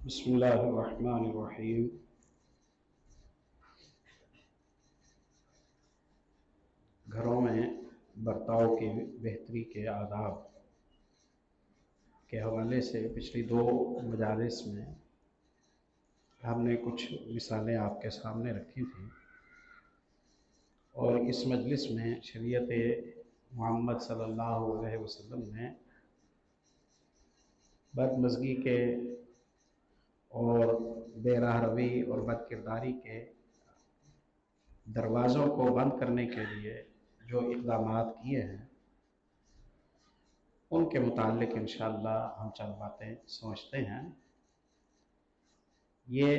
بسم اللہ الرحمن الرحیم۔ گھروں میں برتاؤ کی بہتری کے آداب کے حوالے سے پچھلی دو مجالس میں ہم نے کچھ مثالیں آپ کے سامنے رکھی تھیں، اور اس مجلس میں شریعت محمد صلی اللہ علیہ وسلم نے بدمزگی کے اور بے راہ روی اور بد کرداری کے دروازوں کو بند کرنے کے لیے جو اقدامات کیے ہیں ان کے متعلق انشاءاللہ ہم چند باتیں سمجھتے ہیں۔ یہ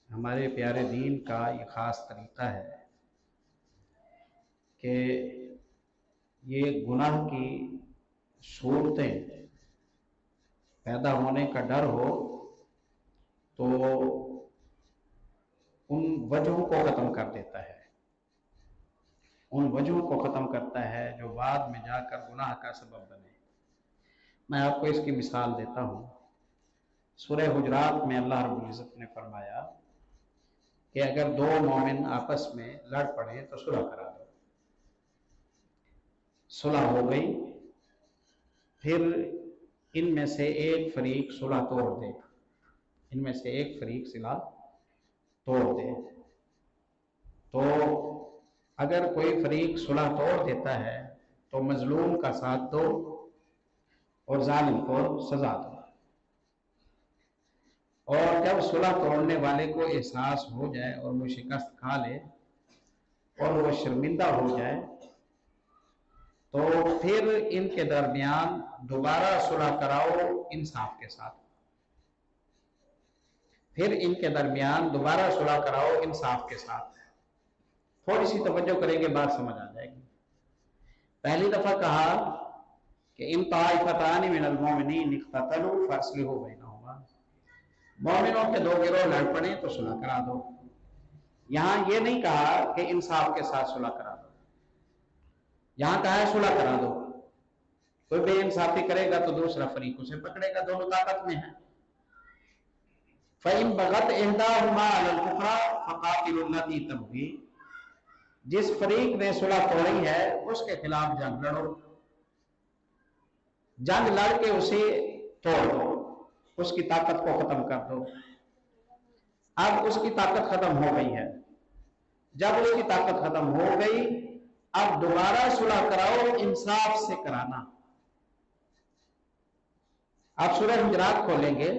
ہمارے پیارے دین کا یہ خاص طریقہ ہے کہ یہ گناہ کی صورتیں پیدا ہونے کا ڈر ہو تو ان وجہوں کو ختم کر دیتا ہے، ان وجہوں کو ختم کرتا ہے جو بعد میں جا کر گناہ کا سبب بنے۔ میں آپ کو اس کی مثال دیتا ہوں۔ سورہ حجرات میں اللہ رب العزت نے فرمایا کہ اگر دو مومن آپس میں لڑ پڑے تو صلح کرا دو۔ صلح ہو گئی، پھر ان میں سے ایک فریق صلح توڑ دے، ان میں سے ایک فریق صلح توڑ دے، تو اگر کوئی فریق صلح توڑ دیتا ہے تو مظلوم کا ساتھ دو اور ظالم کو سزا دو، اور جب صلح توڑنے والے کو احساس ہو جائے اور وہ شکست کھا لے اور وہ شرمندہ ہو جائے تو پھر ان کے درمیان دوبارہ صلح کراؤ انصاف کے ساتھ، پھر ان کے درمیان دوبارہ صلح کراؤ انصاف کے ساتھ۔ تھوڑی سی توجہ کریں گے بات سمجھ آ جائے گی۔ پہلی دفعہ کہا کہ ان طائفتان من المؤمنین اقتتلوا فاصلحوا بینہما، مومنوں کے دو گروہ لڑ پڑے تو صلح کرا دو۔ یہاں یہ نہیں کہا کہ انصاف کے ساتھ صلح کرا دو، یہاں کہا ہے صلح کرا دو۔ کوئی بے انصافی کرے گا تو دوسرا فریق اسے پکڑے گا، دونوں طاقت میں ہیں۔ فَإِن بَغَتْ إِحْدَاهُمَا عَلَى الْأُخْرَى فَقَاتِلُوا الَّتِي تَبْغِي، جس فریق نے صلح توڑی ہے اس کے خلاف جنگ لڑو، جنگ لڑ کے اسے توڑ دو، اس کی طاقت کو ختم کر دو۔ اب اس کی طاقت ختم ہو گئی ہے، جب اس کی طاقت ختم ہو گئی اب دوبارہ صلح کراؤ انصاف سے کرانا۔ آپ سورہ حجرات کھولیں گے،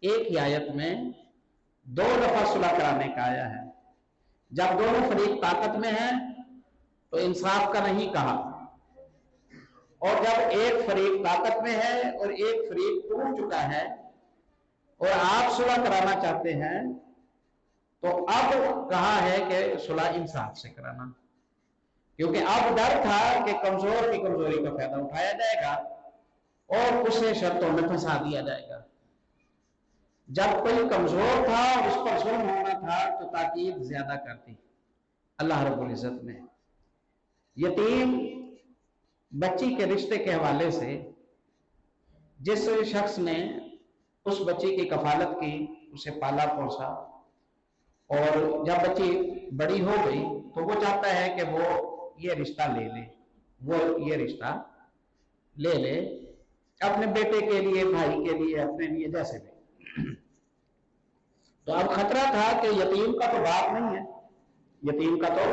ایک ہی آیت میں دو دفعہ صلح کرانے کا آیا ہے۔ جب دونوں فریق طاقت میں ہیں تو انصاف کا نہیں کہا، اور جب ایک فریق طاقت میں ہے اور ایک فریق ٹوٹ چکا ہے اور آپ صلح کرانا چاہتے ہیں تو اب کہا ہے کہ صلح انصاف سے کرانا، کیونکہ اب ڈر تھا کہ کمزور کی کمزوری کا فائدہ اٹھایا جائے گا اور اسے شرطوں میں پھنسا دیا جائے گا۔ جب کوئی کمزور تھا اس پر ظلم ہونا تھا تو تاکید زیادہ کرتی اللہ رب العزت نے۔ یتیم بچی کے رشتے کے حوالے سے جس شخص نے اس بچی کی کفالت کی، اسے پالا پوسا، اور جب بچی بڑی ہو گئی تو وہ چاہتا ہے کہ وہ یہ رشتہ لے لے، وہ یہ رشتہ لے لے اپنے بیٹے کے لیے، بھائی کے لیے، اپنے لیے، جیسے بھی۔ تو اب خطرہ تھا کہ یتیم کا تو باپ نہیں ہے، یتیم کا تو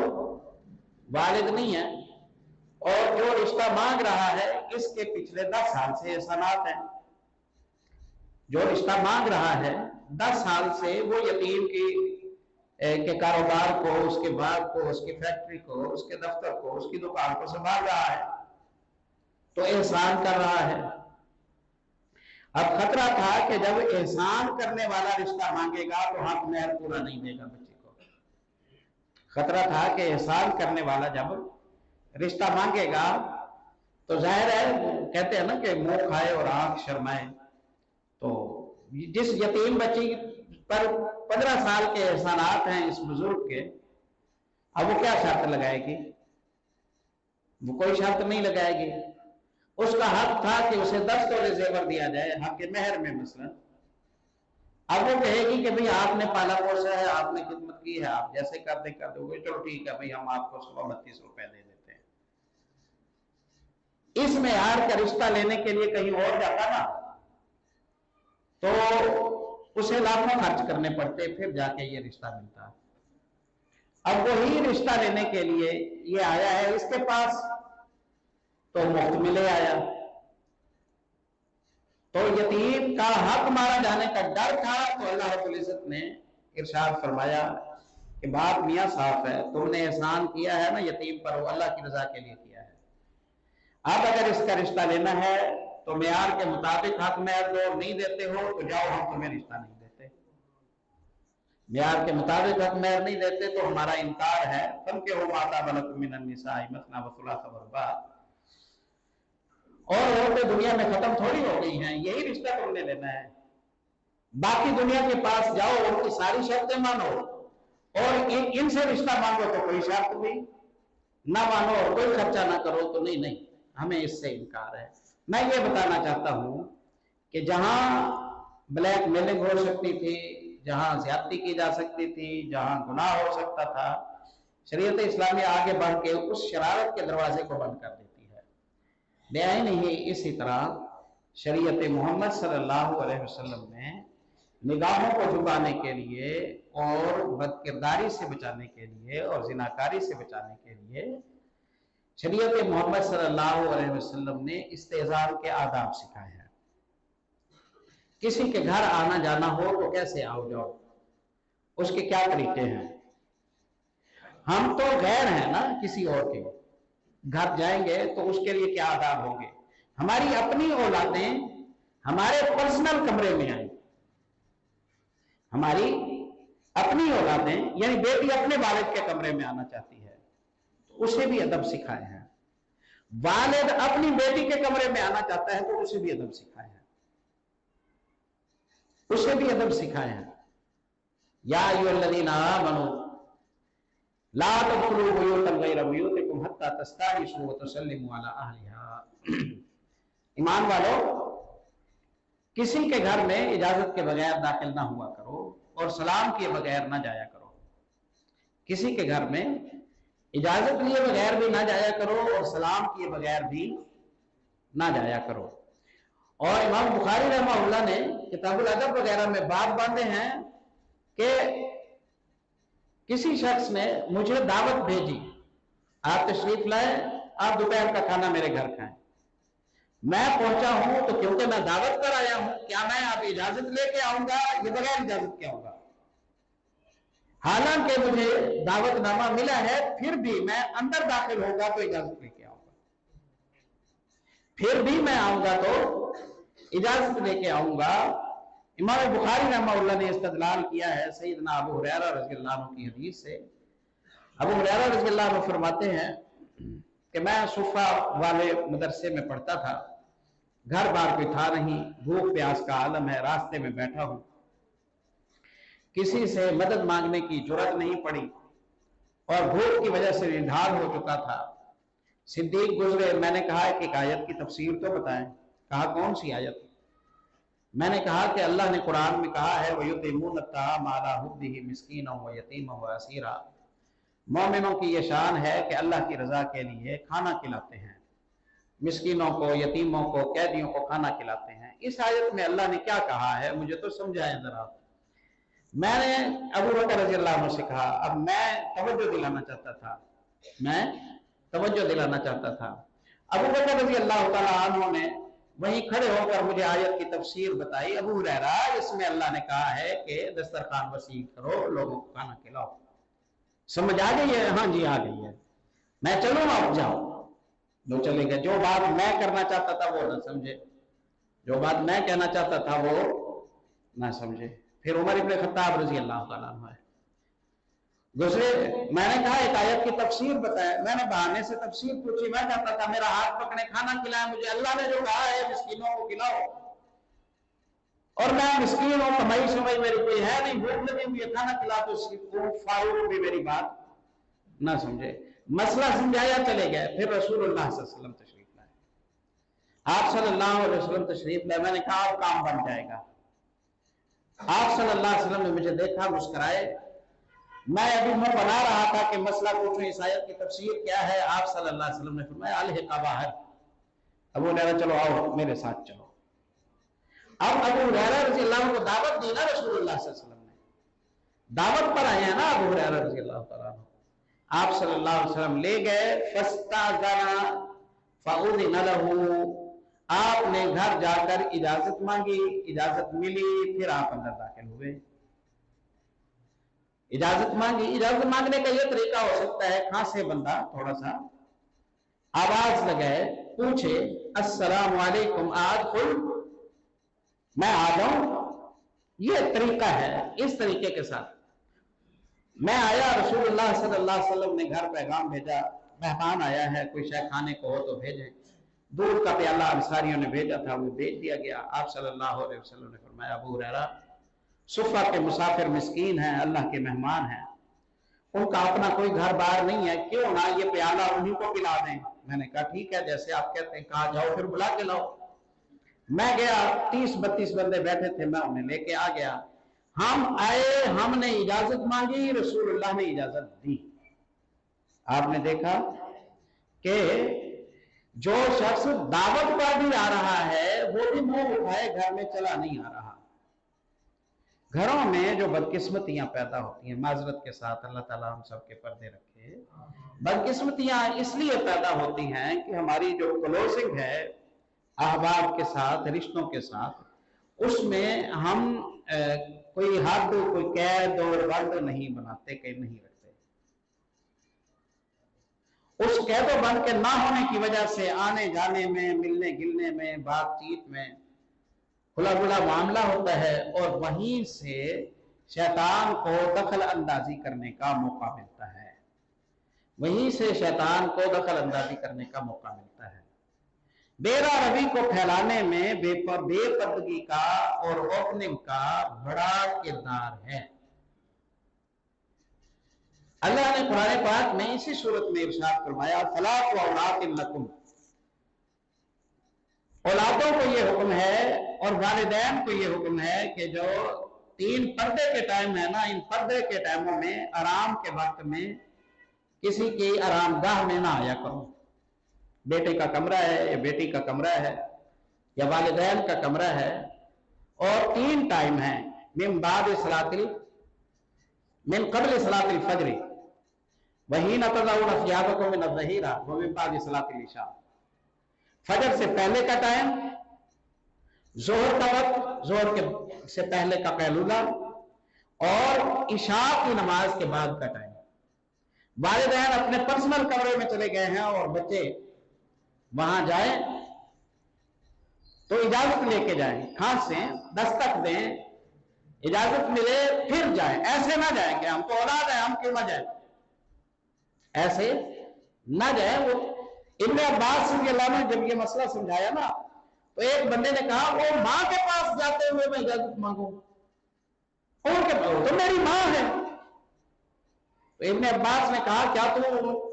والد نہیں ہے، اور جو رشتہ مانگ رہا ہے اس کے پچھلے 10 سال سے احسانات ہیں۔ جو رشتہ مانگ رہا ہے 10 سال سے وہ یتیم کے کاروبار کو، اس کے باغ کو، اس کی فیکٹری کو، اس کے دفتر کو، اس کی دکان کو سنبھال رہا ہے، تو احسان کر رہا ہے۔ اب خطرہ تھا کہ جب احسان کرنے والا رشتہ مانگے گا تو حق مہر پورا نہیں دے گا بچے کو۔ خطرہ تھا کہ احسان کرنے والا جب رشتہ مانگے گا تو ظاہر ہے، کہتے ہیں نا کہ منہ کھائے اور آنکھ شرمائے، تو جس یتیم بچی پر 15 سال کے احسانات ہیں اس بزرگ کے، اب وہ کیا شرط لگائے گی؟ وہ کوئی شرط نہیں لگائے گی۔ اس کا حق تھا کہ اسے 10 تولے زیور دیا جائے، حق مہر میں مثلا، अब वो कहेगी कि भाई आपने पाला पोसा है, आपने खिदमत की है, आप जैसे कर दोगे, चलो ठीक है भाई, हम आपको 32 रुपए दे देते हैं। इस मेयार का रिश्ता लेने के लिए कहीं और जाता ना तो उसे लाखों खर्च करने पड़ते, फिर जाके ये रिश्ता मिलता। अब वही रिश्ता लेने के लिए ये आया है इसके पास, तो मुफ्त मिले आया। तो यतीम का हक मारा जाने का डर था, तो अल्लाह रब्बुल इज्जत ने इरशाद फरमाया कि बात मियां साफ है, तुमने एहसान किया है ना यतीम पर, वो अल्लाह की रजा के लिए किया है। अब अगर इसका रिश्ता लेना है तो मेयार के मुताबिक हक मेहर जो नहीं देते हो तो जाओ, हम तुम्हें रिश्ता नहीं देते। मेयार के मुताबिक हक मेहर नहीं देते तो हमारा इनकार है। फनके हो माता बलकुम मिनन निसाई मसना व सुलासा व रुबा। और औरतें दुनिया में खत्म थोड़ी हो गई हैं, यही रिश्ता तुमने लेना है। बाकी दुनिया के पास जाओ, उनकी सारी शर्तें मानो और इनसे रिश्ता मांगो तो कोई शर्त भी ना मानो और कोई खर्चा ना करो तो नहीं नहीं, हमें इससे इनकार है। मैं ये बताना चाहता हूं कि जहां ब्लैक मेलिंग हो सकती थी, जहां ज्यादती की जा सकती थी, जहां गुनाह हो सकता था, शरीयत इस्लामी आगे बढ़ के उस शरारत के दरवाजे को बंद कर देती है। बेआईन ही इसी तरह शरीयत मोहम्मद सल्लल्लाहु अलैहि वसल्लम ने निगाहों को झुकाने के लिए और बदकिरदारी से बचाने के लिए और जिनाकारी से बचाने के लिए शरीयत मोहम्मद सल्लल्लाहु अलैहि वसल्लम ने इस्तेज़ान के आदाब सिखाए हैं। किसी के घर आना जाना हो तो कैसे आओ जाओ, उसके क्या तरीके हैं। हम तो गैर हैं ना, किसी और के घर जाएंगे तो उसके लिए क्या आदाब होंगे। हमारी अपनी औलादें हमारे पर्सनल कमरे में आई, हमारी अपनी औलादें यानी बेटी अपने वालिद के कमरे में आना चाहती है तो उसे भी अदब सिखाए हैं। वालिद अपनी बेटी के कमरे में आना चाहता है तो उसे भी अदब सिखाए हैं, उसे भी अदब सिखाए हैं। या अय्युहल्लज़ीना आमनू ला तदखुलू बुयूतन गैरा बुयूतिकुम हत्ता तस्तानिसू व तुसल्लिमू अला अहलिहा। ईमान वालों, किसी के घर में इजाजत के बगैर दाखिल ना हुआ करो और सलाम किए बगैर ना जाया करो। किसी के घर में इजाजत लिए बगैर भी ना जाया करो और सलाम किए बगैर भी ना जाया करो। और इमाम बुखारी रहमहुल्लाह ने किताबुल अदब वगैरह में बात बांधे हैं कि किसी शख्स ने मुझे दावत भेजी, आप तशरीफ लाए, आप दोपहर का खाना मेरे घर खाएं। मैं पहुंचा हूं तो क्योंकि मैं दावत कर आया हूं, क्या मैं आप इजाजत लेके आऊंगा या बगैर इजाजत के आऊंगा। हालांकि मुझे दावतनामा मिला है, फिर भी मैं अंदर दाखिल होगा तो इजाजत लेके आऊंगा, फिर भी मैं आऊंगा तो इजाजत लेके आऊंगा। इमाम बुखारी रहमहुल्लाह ने इस्तदलाल किया है सैयदना अबू हुरैरा रज़ियल्लाहु अन्हु की हदीस से। अबू हुरैरा रज़ियल्लाहु अन्हु फरमाते हैं कि मैं सुफा वाले मदरसे में पढ़ता था, घर बार कोई था नहीं, भूख प्यास का आलम है, रास्ते में बैठा हूं, किसी से मदद मांगने की जुर्रत नहीं पड़ी और भूख की वजह से निढाल हो चुका था। सिद्दीक गुजरे, मैंने कहा कि एक आयत की तफसीर तो बताएं। कहा कौन सी आयत। मैंने कहा कि अल्लाह ने कुरान में कहा है वयुतिमून अत्ताअम अला हुब्बिही मिस्कीनन व यतीमन व असीरा। मोमिनों की ये शान है कि अल्लाह की रजा के लिए खाना खिलाते हैं, मिस्कीनों को, यतीमों को, कैदियों को खाना खिलाते हैं। इस आयत में अल्लाह ने क्या कहा है मुझे तो समझाएं जरा। मैंने अबू बकर रज़ियल्लाहु अन्हु से कहा, अब मैं तवज्जो दिलाना चाहता था, अबू बकर रज़ियल्लाहु ताला अन्हु ने वहीं खड़े होकर मुझे आयत की तफसीर बताई। अबू हुरैरा, इसमें अल्लाह ने कहा है कि दस्तरखान वसी करो, लोगों को खाना खिलाओ। समझ आ गई है? हाँ जी आ गई है। मैं चलूं, आप जाओ। लोग चले गए। जो बात मैं करना चाहता था वो ना समझे, जो बात मैं कहना चाहता था वो ना समझे। फिर उमर इब्न खत्ताब रज़ियल्लाहु ताला अन्हु है दूसरे, मैंने कहा एक आयत की तफसीर बताए। मैंने बहाने से तफसीर पूछी, मैं चाहता था मेरा हाथ पकड़े, खाना खिलाए मुझे। अल्लाह ने जो कहा है मिस्कीनों को खिलाओ, और मैं मिस्कीन हूं, कमाई शमाई मेरी कोई है नहीं, भूख लगी हुई है, खाना खिला। तो फारूक भी मेरी बात ना समझे। मसला समझाया, चले गए। फिर रसूलुल्लाह सल्लल्लाहु अलैहि वसल्लम तशरीफ लाए, आप सल्लल्लाहु अलैहि वसल्लम तशरीफ लाए। मैंने कहा अब काम बन जाएगा। आप सल्लल्लाहु अलैहि वसल्लम ने मुझे देखा, मुस्कुराए। मैं अभी मुंह बना रहा था कि मसला पूछूं इस आयत की तफसीर क्या है। आप सल्लल्लाहु अलैहि वसल्लम ने फरमाया अलहिका बाहर, अबू हुरैरा चलो आओ मेरे साथ चलो। अब अबू हुरैरा रज़ी अल्लाह अन्हु को दावत दी ना रसूलुल्लाह सल्लल्लाहु अलैहि वसल्लम ने, दावत पर आए हैं ना अबू हुरैरा रज़ी अल्लाह तआला अन्हु। आप सल्लल्लाहु अलैहि वसल्लम ले गए, फस्ताज़ना फउज़िन लहू, आपने घर जाकर इजाजत मांगी, इजाजत मिली, फिर आप अंदर दाखिल हुए। इजाजत मांगी, इजाजत मांगने का यह तरीका हो सकता है, खांसे बंदा थोड़ा सा, आवाज लगाए, पूछे अस्सलामु अलैकुम आदखुल, मैं आ जाऊं, यह तरीका है। इस तरीके के साथ मैं आया, रसूलुल्लाह सल्लल्लाहु अलैहि वसल्लम ने घर पैगाम भेजा, मेहमान आया है, कोई शायद खाने को हो तो भेजें। दूध का प्याला अंसारियों ने भेजा था, वो भेज दिया गया। आप सल्लल्लाहु अलैहि वसल्लम ने फरमाया अबू हुरैरा सुफ़ा के मुसाफिर मिस्कीन हैं, अल्लाह के मेहमान हैं, उनका अपना कोई घर बार नहीं है, क्यों ना ये प्याला उन्हीं को पिला दें। मैंने कहा ठीक है, जैसे आप कहते हैं, कहा जाओ फिर बुला के लाओ। मैं गया, 30-32 बंदे बैठे थे, मैं उन्हें लेके आ गया। हम आए, हमने इजाजत मांगी, रसूलुल्लाह ने इजाजत दी। आपने देखा कि जो शख्स दावत पर भी आ रहा है वो भी मुंह उठाए घर में चला नहीं आ रहा। घरों में जो बदकिस्मतियां पैदा होती हैं, माजरत के साथ, अल्लाह ताला हम सबके पर्दे रखे, बदकिस्मतियां इसलिए पैदा होती हैं कि हमारी जो क्लोजिंग है अहबाब के साथ, रिश्तों के साथ, उसमें हम कोई हद, कोई कैद और बंद नहीं बनाते, कहीं नहीं रखते। उस कैद और बंद के ना होने की वजह से आने जाने में, मिलने गिलने में, बातचीत में खुला खुला मामला होता है, और वहीं से शैतान को दखल अंदाजी करने का मौका मिलता है, वहीं से शैतान को दखल अंदाजी करने का मौका मिलता है। बेरा रवि को फैलाने में बेपर्दगी का और ओपनिंग का बड़ा किरदार है। अल्लाह ने कुरान पाक में इसी सूरत में इरशाद फरमाया फलात व औलातिन लकुम, औलादों को ये हुक्म है और वालिदैन को ये हुक्म है कि जो 3 पर्दे के टाइम है ना, इन पर्दे के टाइमों में, आराम के वक्त में किसी की आरामगाह में ना आया करो। बेटे का कमरा है या बेटी का कमरा है या वालिदैन का कमरा है, और 3 टाइम है, मिन क़ब्ल सलातिल फज्र वहीन तज़ऊन सियाबकुम मिन अज़्ज़हीरा व मिन बाद सलातिल इशा। फजर से पहले का टाइम, जोहर का वक्त, जोहर के से पहले का कैलूला, और इशा की नमाज के बाद का टाइम। वालिदैन अपने पर्सनल कमरे में चले गए हैं और बच्चे वहां जाए तो इजाजत लेके जाएं, खांसें, दस्तक दें, इजाजत मिले फिर जाएं। ऐसे ना जाएं कि हम तो औलाद है, हम क्यों ना जाए, ऐसे ना जाए। वो इब्ने अब्बास रज़ियल्लाहु अन्हु जब ये मसला समझाया ना, तो एक बंदे ने कहा वो माँ के पास जाते हुए मैं इजाजत मांगू, और क्या, तो मेरी माँ है। तो इब्ने अब्बास ने कहा क्या तू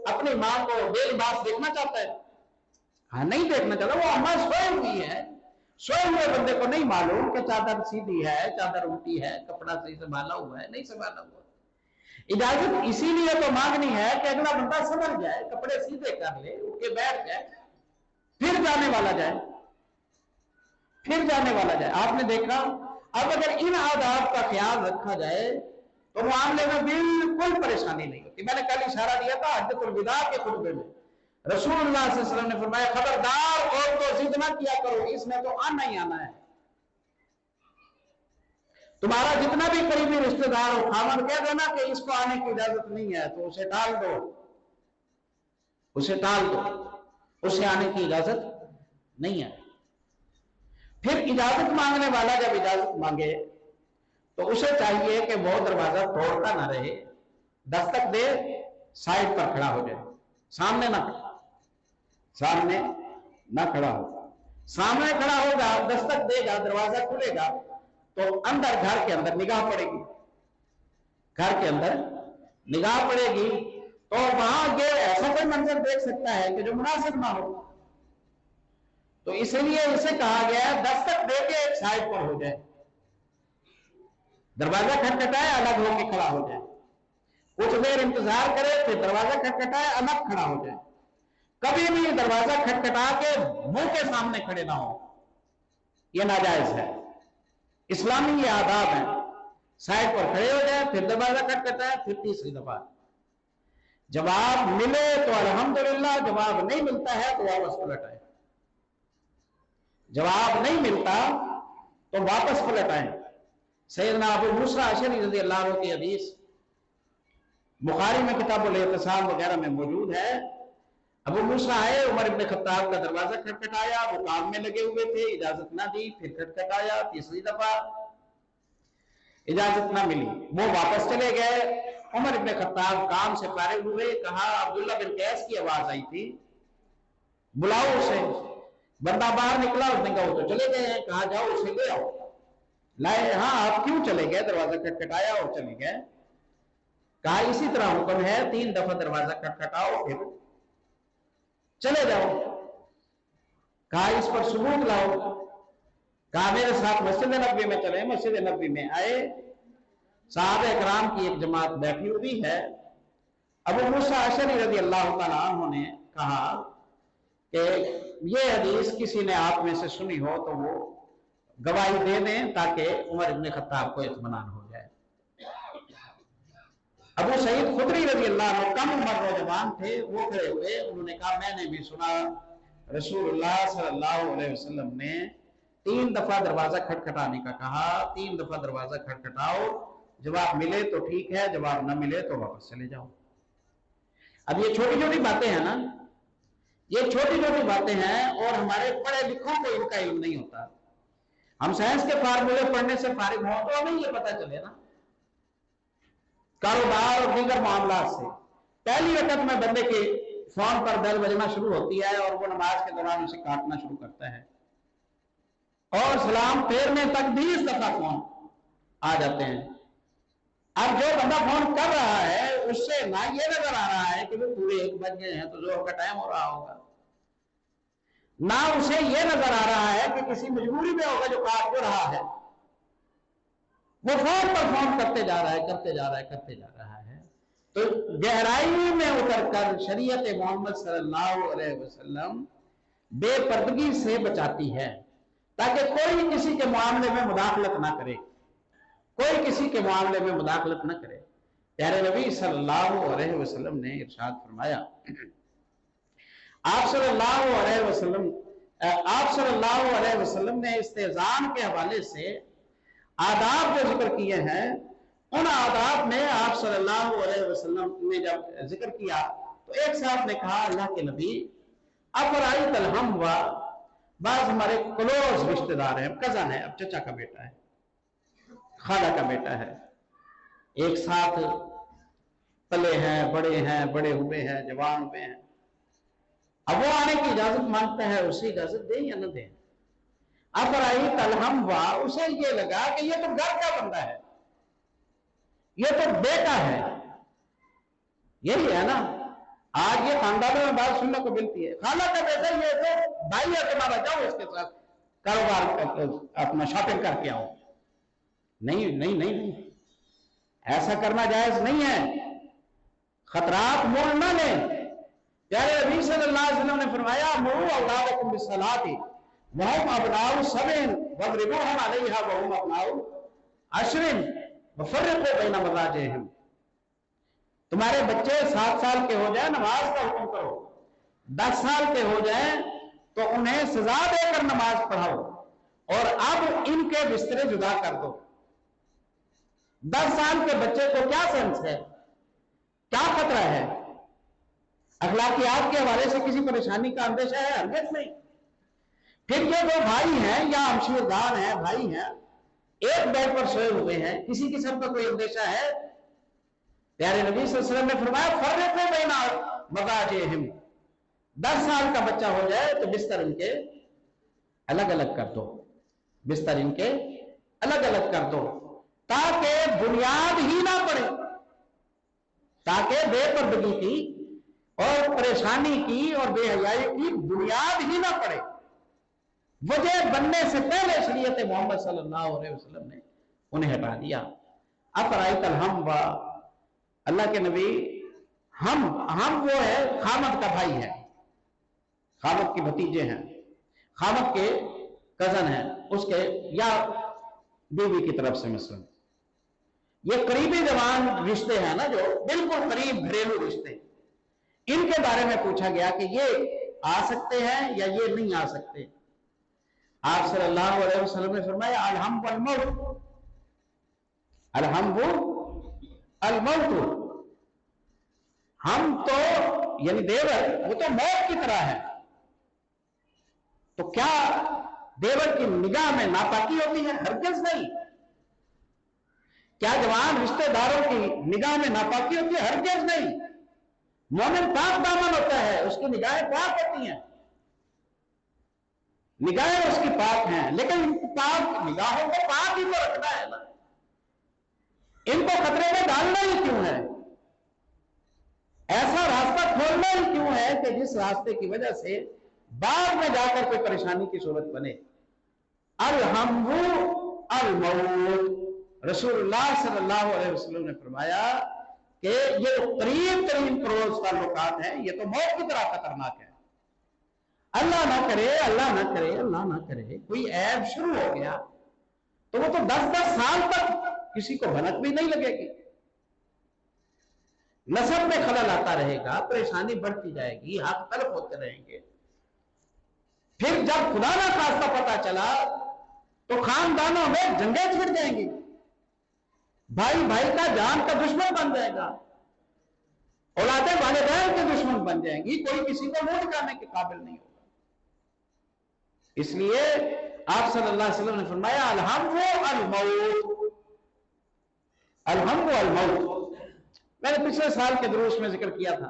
अपनी माँ को बेलिबास देखना चाहता है? हाँ, नहीं देखना चाहता, वो अम्मा सोई हुई है, सोए हुए बंदे को नहीं मालूम कि चादर सीधी है, चादर उल्टी है, कपड़ा सही संभाला हुआ है, नहीं संभाला हुआ। इजाजत इसीलिए तो मांगनी है कि अगला बंदा समझ जाए, कपड़े सीधे कर ले, उठ के बैठ जाए, फिर जाने वाला जाए, फिर जाने वाला जाए। आपने देखा, अब अगर इन आदाब का ख्याल रखा जाए तो मामले में बिल्कुल परेशानी नहीं होती। मैंने कल इशारा दिया था हज्जतुल विदा के खुतबे में, रसूलुल्लाह सल्लल्लाहु अलैहि वसल्लम ने फरमाया खबरदार और तो जिद ना किया करो, इसमें तो आना ही आना है। तुम्हारा जितना भी करीबी रिश्तेदार हो, खामन कह देना कि इसको आने की इजाजत नहीं है, तो उसे टाल दो, उसे टाल दो, उसे आने की इजाजत नहीं है। फिर इजाजत मांगने वाला जब इजाजत मांगे तो उसे चाहिए कि वो दरवाजा तोड़ता ना रहे, दस्तक दे, साइड पर खड़ा हो जाए, सामने ना खड़ा हो। सामने खड़ा होगा, दस्तक देगा, दरवाजा खुलेगा तो अंदर, घर के अंदर निगाह पड़ेगी, घर के अंदर निगाह पड़ेगी तो वहां ये ऐसा कोई मंजर देख सकता है कि जो मुनासिब ना हो। तो इसलिए इसे कहा गया है दस्तक देके एक साइड पर हो जाए। दरवाजा खटखटाए, अलग होके खड़ा हो जाए, कुछ देर इंतजार करे, फिर दरवाजा खटखटाए, अलग खड़ा हो जाए। कभी भी दरवाजा खटखटा के मुंह के सामने खड़े ना हो, यह नाजायज है। इस्लामी ये आदाब है। साइड पर खड़े हो जाए, फिर दरवाजा खटखटाए, फिर तीसरी दफा। जवाब मिले तो अल्हम्दुलिल्लाह, जवाब नहीं मिलता है तो वापस पलट आए। जवाब नहीं मिलता तो वापस पलट आए। सैयदना अबू मूसा अशरी रज़ी अल्लाह अन्हु की हदीस बुखारी में किताबुल इत्तिसाम वगैरह में मौजूद है। अबू मूसा आए, उमर इब्न खत्ताब का दरवाजा खटखटाया, वो काम में लगे हुए थे, इजाजत ना दी, फिर खटखटाया, तीसरी दफा इजाजत ना मिली, वो वापस चले गए। उमर इब्न खत्ताब काम से फारिग हुए, कहा अब्दुल्ला बिन कैस की आवाज आई थी, बुलाओ उसे। बंदा बाहर निकला, उसने कहा वो तो चले गए हैं, कहा जाओ उसे ले आओ। लाए, हाँ आप क्यों चले गए? दरवाजा खटखटाया और चले गए। कहा इसी तरह हुक्म है, 3 दफा दरवाजा खटखटाओ फिर चले जाओ। कहा इस पर सबूत लाओ। कहा मेरे साथ मस्जिद नबवी में चले। मस्जिद नबवी में आए, सहाबा इकराम की एक जमात बैठी हुई है। अबू मूसा अशरी रज़ी अल्लाह तआला अन्हु ने कहा कि ये हदीस किसी ने आप में से सुनी हो तो वो गवाही दे दें, ताकि उमर इब्न खत्ताब को इत्मीनान हो जाए। अबू सईद खुदरी रज़ी अल्लाह अन्हु कम उम्र नौजवान थे, वो खड़े हुए, उन्होंने कहा मैंने भी सुना रसूलुल्लाह सल्लल्लाहु अलैहि वसल्लम ने 3 दफा दरवाजा खटखटाने का कहा। 3 दफा दरवाजा खटखटाओ, जवाब मिले तो ठीक है, जवाब न मिले तो वापस चले जाओ। अब ये छोटी छोटी बातें हैं ना, ये छोटी छोटी बातें हैं, और हमारे पढ़े लिखों को इनका इल्म नहीं होता। हम साइंस के फार्मूले पढ़ने से फारिग हों तो हमें ये पता चले ना, कारोबार और दीगर मामला से पहली वक्त में बंदे के फोन पर बेल बजना शुरू होती है और वो नमाज के दौरान उसे काटना शुरू करता है, और सलाम फेरने तक 20 दफा फोन आ जाते हैं। अब जो बंदा फोन कर रहा है उससे ना ये नजर आ रहा है कि वो पूरे 1 बज गए हैं तो जोहर का टाइम हो रहा होगा, ना उसे ये नजर आ रहा है कि किसी मजबूरी में होगा जो काट रहा है। वो फोन पर फोन करते जा रहा है, करते जा रहा है, करते जा रहा है। तो गहराई में उतरकर शरीयत मोहम्मद सल्लल्लाहु अलैहि वसल्लम बेपर्दगी से बचाती है, ताकि कोई किसी के मामले में मुदाखलत ना करे, कोई किसी के मामले में मुदाखलत ना करे। प्यारे नबी सल्लल्लाहु अलैहि वसल्लम ने इरशाद फरमाया, आप सल्लल्लाहु अलैहि वसल्लम ने इस्तेज़ान के हवाले से आदाब जो जिक्र किए हैं, उन आदाब में आप सल्लल्लाहु अलैहि वसल्लम ने जब जिक्र किया तो एक साहब ने कहा अल्लाह के नबी, अफराई तलहम हुआ, बाज हमारे क्लोज रिश्तेदार हैं, कजन है, अब चचा का बेटा है, खाला का बेटा है, एक साथ पले हैं, बड़े हुए हैं, जवान हुए हैं। अब वो आने की इजाजत मांगता है, उसे इजाजत दें या न दें? अफराई तलहम हुआ, उसे ये लगा कि ये तो घर का बंदा है, ये तो बेटा है। यही है ना, आज ये खानदानों में बात सुनने को मिलती है, खाला का बेटा, ये तो भाई है तुम्हारा, जाओ इसके साथ कारोबार अपना शॉपिंग करके आओ। नहीं नहीं नहीं नहीं, ऐसा करना जायज नहीं है, खतरात मोल ना लें। प्यारे नबी सल्लल्लाहु अलैहि वसल्लम ने फरमाया, मुरू औलादकुम बिस्सलाति वहुम अबनाउ सबइन वज़रिबूहुम अलैहा वहुम अबनाउ अशरिन वफ़र्रिक़ू बैन मज़ाजिहिम। तुम्हारे बच्चे 7 साल के हो जाए, नमाज का हुक्म करो, 10 साल के हो जाए तो उन्हें सजा देकर नमाज पढ़ाओ, और अब इनके बिस्तरे जुदा कर दो। 10 साल के बच्चे को क्या सेंस है, क्या खतरा है? अखलाकियात के हवाले से किसी परेशानी का अंदेशा है? हरगिज़ नहीं। फिर ये 2 भाई हैं या हमशीरदान हैं, भाई हैं, एक बेड पर सोए हुए हैं, किसी किस्म का कोई अंदेशा है? प्यारे नबी सल्लल्लाहु अलैहि वसल्लम ने फरमाया, फर्रिक़ू बैना मज़ाजिहिम, 10 साल का बच्चा हो जाए तो बिस्तर इनके अलग अलग कर दो, बिस्तर इनके अलग अलग कर दो, ताकि बुनियाद ही ना पड़े, ताकि बेपर्दगी की और परेशानी की और बेहयाई की बुनियाद ही ना पड़े। वजह बनने से पहले शरीयत मोहम्मद सल्लल्लाहु अलैहि वसल्लम ने उन्हें हटा दिया। अफराइतल हम वा, अल्लाह के नबी, हम वो है खामद का भाई है, खामद के भतीजे हैं, खामद के कजन हैं उसके, या बीवी की तरफ से मसलन। ये करीबी जवान रिश्ते हैं ना, जो बिल्कुल करीब घरेलू रिश्ते, इनके बारे में पूछा गया कि ये आ सकते हैं या ये नहीं आ सकते। आप सल्लल्लाहु अलैहि वसल्लम ने फरमाया अलहम्बु अल मौत, अलहम्बु अल मौत, हम तो यानी देवर वो तो मौत की तरह है। तो क्या देवर की निगाह में नापाकी होती है? हरगिज़ नहीं। क्या जवान रिश्तेदारों की निगाह में नापाकी होती है? हरगिज़ नहीं। मोमिन पाक दामन होता है, उसकी निगाहें पाक होती हैं, निगाहें उसकी पाक हैं, लेकिन पाक निगाहों को पाक ही तो रखना है ना, इनको खतरे में डालना ही क्यों है? ऐसा रास्ता खोलना ही क्यों है कि जिस रास्ते की वजह से बाद में जाकर कोई परेशानी की सूरत बने? अलहम्बु अल मौत, रसूलुल्लाह सल्लल्लाहु अलैहि वसल्लम ने फरमाया कि ये जो करीब करीब क्लोज ताल्लुकात हैं, ये तो मौत की तरह खतरनाक है। अल्लाह ना करे, अल्लाह ना करे, अल्लाह ना करे कोई ऐब शुरू हो गया तो वो तो 10-10 साल तक किसी को भनक भी नहीं लगेगी, नसब में खलल आता रहेगा, परेशानी बढ़ती जाएगी, हक तलब होते रहेंगे। फिर जब खुदा ना खास्ता पता चला तो खानदानों में जंगें छिड़ जाएंगी, भाई भाई का जान का दुश्मन बन जाएगा, औलादे वालिदैन के दुश्मन बन जाएंगी, कोई किसी को मुंह दिखाने के काबिल नहीं होगा। इसलिए आप सल्लल्लाहु अलैहि वसल्लम ने फरमाया अलहम्बु अल मौत, अलहम्बु अल मौत। मैंने पिछले साल के दुरूस में जिक्र किया था,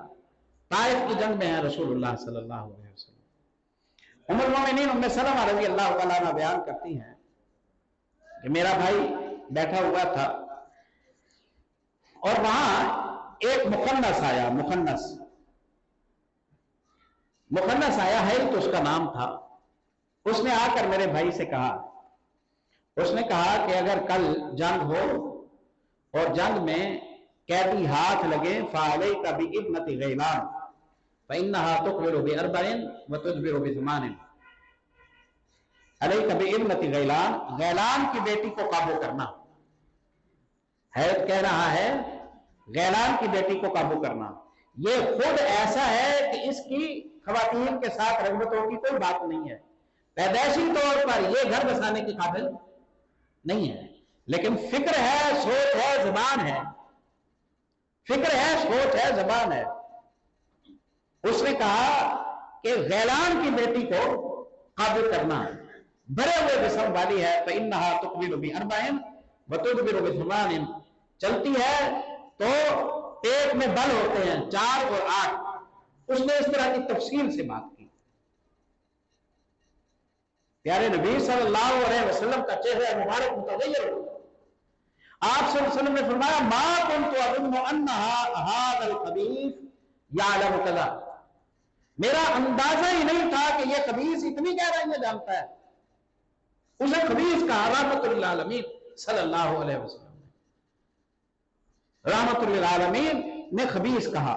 ताइफ की जंग में है रसूलुल्लाह सल्लल्लाहु अलैहि वसल्लम। उम्मुल मोमिनीन उम्मे सलमा रज़ी अल्लाह तआला अन्हा बयान करती हैं कि मेरा भाई बैठा हुआ था और वहां एक मुखन्नस आया, मुखन्नस आया है तो उसका नाम था। उसने आकर मेरे भाई से कहा, उसने कहा कि अगर कल जंग हो और जंग में कैदी हाथ लगे फ़अलैका बिइब्नति गैलान फ़इन्नहा तुक़बिलु बिअरबइन व तुदबिरु बिज़मानिन, अलैका बिइब्नति गैलान, गैलान की बेटी को काबू करना। हैरत कह रहा है गैलान की बेटी को काबू करना, ये खुद ऐसा है कि इसकी खवातीन के साथ रगबतों की कोई बात नहीं है, पैदाइशी तौर पर ये घर बसाने के काबिल नहीं है, लेकिन फिक्र है, सोच है, जबान है, फिक्र है, सोच है, जबान है। उसने कहा कि गैलान की बेटी को काबू करना, भरे हुए जिस्म वाली है, फ़इन्नहा तुक़बिलु बिअरबइन व तुदबिरु बिज़मानिन, चलती है तो पेट में बल होते हैं 4 और 8। उसने इस तरह की तफसील से बात की। प्यारे नबी सल्लल्लाहु अलैहि वसल्लम का चेहरा मुबारक मुतगय्यर हो, आप सल्लल्लाहु अलैहि वसल्लम ने फरमाया मा कुन्तु अज़ुन्नु अन्ना हाज़ल खबीस यअलमु कज़ा, मेरा अंदाजा ही नहीं था कि यह खबीस इतनी गहराइयां जानता है। उसे खबीस कहा रहमतुल लिल आलमीन सल्लल्लाहु अलैहि वसल्लम ने, रहमतुल लिल आलमीन ने खबीस कहा।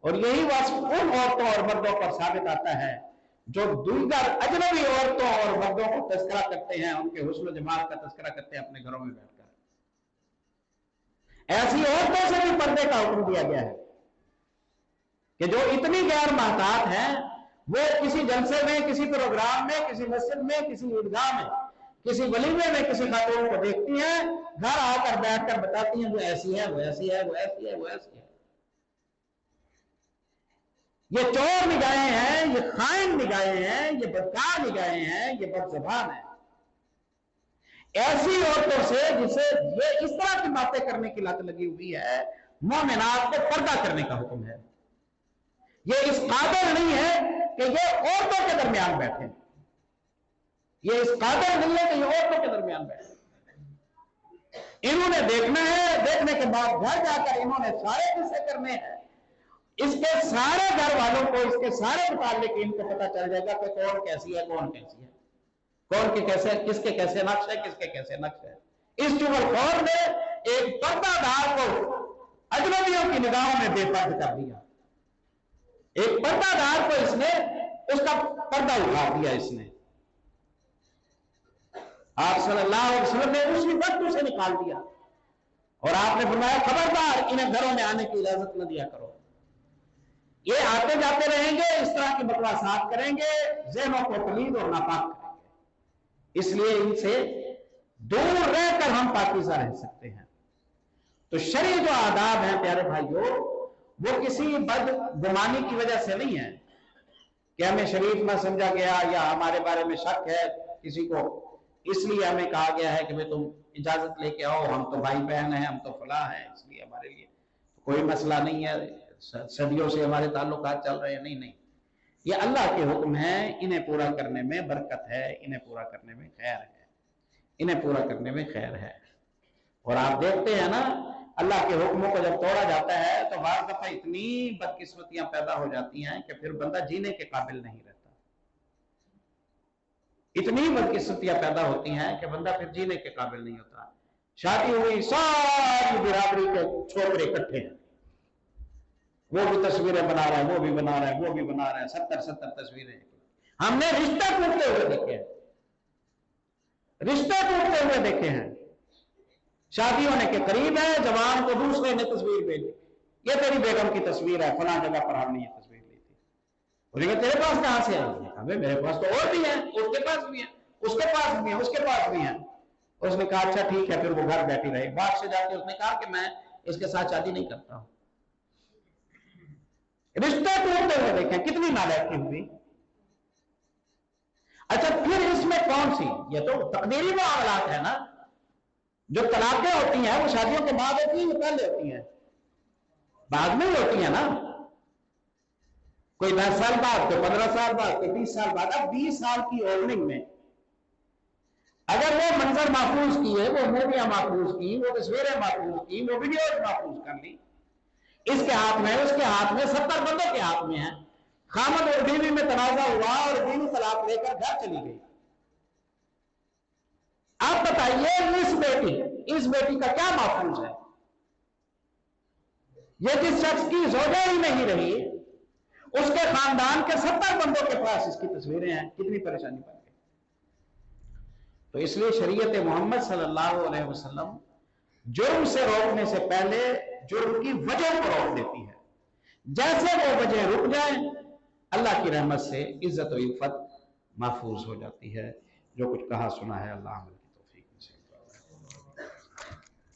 और यही वस्फ उन औरतों और मर्दों पर साबित आता है जो दीगर अजनबी औरतों और मर्दों को तस्करा करते हैं, उनके हुस्न जमाल का तस्करा करते हैं अपने घरों में बैठकर। ऐसी औरतों से भी पर्दे का हुक्म दिया गया है कि जो इतनी गैर महतात हैं, वो किसी जलसे में, किसी प्रोग्राम में, किसी मस्जिद में, किसी ईदगाह में, किसी वलीमे में किसी खातून को देखती हैं, घर आकर बैठकर बताती हैं वो ऐसी है, वो ऐसी है, वो ऐसी है, वो ऐसी है। ये चोर निगाहें हैं, ये खाइन निगाहें हैं, ये बदकार निगाहें हैं, ये बदज़बान है। ऐसी औरतों से जिसे ये इस तरह की बातें करने की लत लगी हुई है, मोमिनात को पर्दा करने का हुक्म है। ये इस काबिल नहीं है कि ये औरतों के दरमियान बैठे, ये इस काबिल नहीं है कि ये औरतों के दरमियान बैठे। इन्होंने देखना है, देखने के बाद घर जाकर इन्होंने सारे किस्से करने हैं, इसके सारे घर वालों को, इसके सारे मुताल्लिक इनको पता चल जाएगा कि कौन कैसी है, कौन कैसी है, कौन के कैसे, किसके कैसे नक्श है, किसके कैसे नक्श है। इस चुगलखोर ने एक पर्दादार को अजनबियों की निगाहों में बेपर्द कर दिया। एक पर्दादार को इसने उसका पर्दा उठा दिया इसने। आप सल्लल्लाहु अलैहि वसल्लम ने उसी वक्त उसे निकाल दिया और आपने फरमाया खबरदार इन्हें घरों में आने की इजाजत न दिया करो। ये आते जाते रहेंगे, इस तरह की बकवासात करेंगे, ज़हनों को तलीद और नापाक करेंगे। इसलिए इनसे दूर रहकर हम पाकीज़ा रह सकते हैं। तो शरई जो आदाब हैं प्यारे भाइयों, वो किसी बदगुमानी की वजह से नहीं है कि हमें शरीफ ना समझा गया या हमारे बारे में शक है किसी को, इसलिए हमें कहा गया है कि भाई तुम इजाजत लेके आओ, हम तो भाई बहन हैं, हम तो फलां हैं, इसलिए हमारे लिए तो कोई मसला नहीं है, सदियों से हमारे ताल्लुकात चल रहे हैं। नहीं नहीं, ये अल्लाह के हुक्म है, इन्हें पूरा करने में बरकत है, इन्हें पूरा करने में खैर है, इन्हें पूरा करने में खैर है। और आप देखते हैं ना, अल्लाह के हुक्मों को जब तोड़ा जाता है तो बार दफा इतनी बदकिस्मतियां पैदा हो जाती हैं कि फिर बंदा जीने के काबिल नहीं रहता। इतनी बदकिस्मतियां पैदा होती हैं कि बंदा फिर जीने के काबिल नहीं होता। शादी हुई, सारी बिरादरी के छोकरे इकट्ठे हैं, वो भी तस्वीरें बना रहे हैं, वो भी बना रहे हैं, वो भी बना रहे हैं, 70 तस्वीरें। हमने रिश्ते टूटते हुए देखे हैं, रिश्ते टूटते हुए देखे हैं। शादी होने के करीब है, जवान को दूसरे ने तस्वीर भेजी, ये तेरी बेगम की तस्वीर है, फलां जगह पर हमने ये तस्वीर ली थी। बोलेंगे तेरे पास कहां से आई? अबे मेरे पास तो और भी है, उसके पास भी है, उसके पास भी है, उसके पास भी है। उसने कहा अच्छा ठीक है, फिर वो घर बैठी रही। बात से जाके उसने कहा कि मैं इसके साथ शादी नहीं करता हूं। रिश्ते टूटते हुए देखे, कितनी नालायकी हुई। अच्छा फिर इसमें कौन सी, ये तो तकदीरी मामलात है ना। जो तलाकें होती हैं वो शादियों के बाद होती हैं, पहले होती हैं? बाद में ही होती है ना। कोई 10 साल बाद, कोई 15 साल बाद, कोई 20 साल बाद। अब 20 साल की ओपनिंग में अगर वो मंजर महफूज किए, वो मूवियां महफूज की, वो तस्वीरें महफूज की, वो वीडियोज महफूज कर ली, इसके हाथ में, उसके हाथ में, 70 बंदों के हाथ में है। खामद और बीवी में तनाजा हुआ और बीवी तलाक लेकर घर चली गई। आप बताइए इस बेटी का क्या महफूज है? ये जिस शख्स की ज़ौजा ही नहीं रही, उसके खानदान के 70 बंदों के पास इसकी तस्वीरें हैं, कितनी परेशानी बन गई। तो इसलिए शरीयत मोहम्मद सल्लल्लाहु अलैहि वसल्लम जुर्म से रोकने से पहले जुर्म की वजह को रोक देती है। जैसे वो वजह रुक जाए, अल्लाह की रहमत से इज्जत और इफ़्फ़त महफूज हो जाती है। जो कुछ कहा सुना है अल्लाह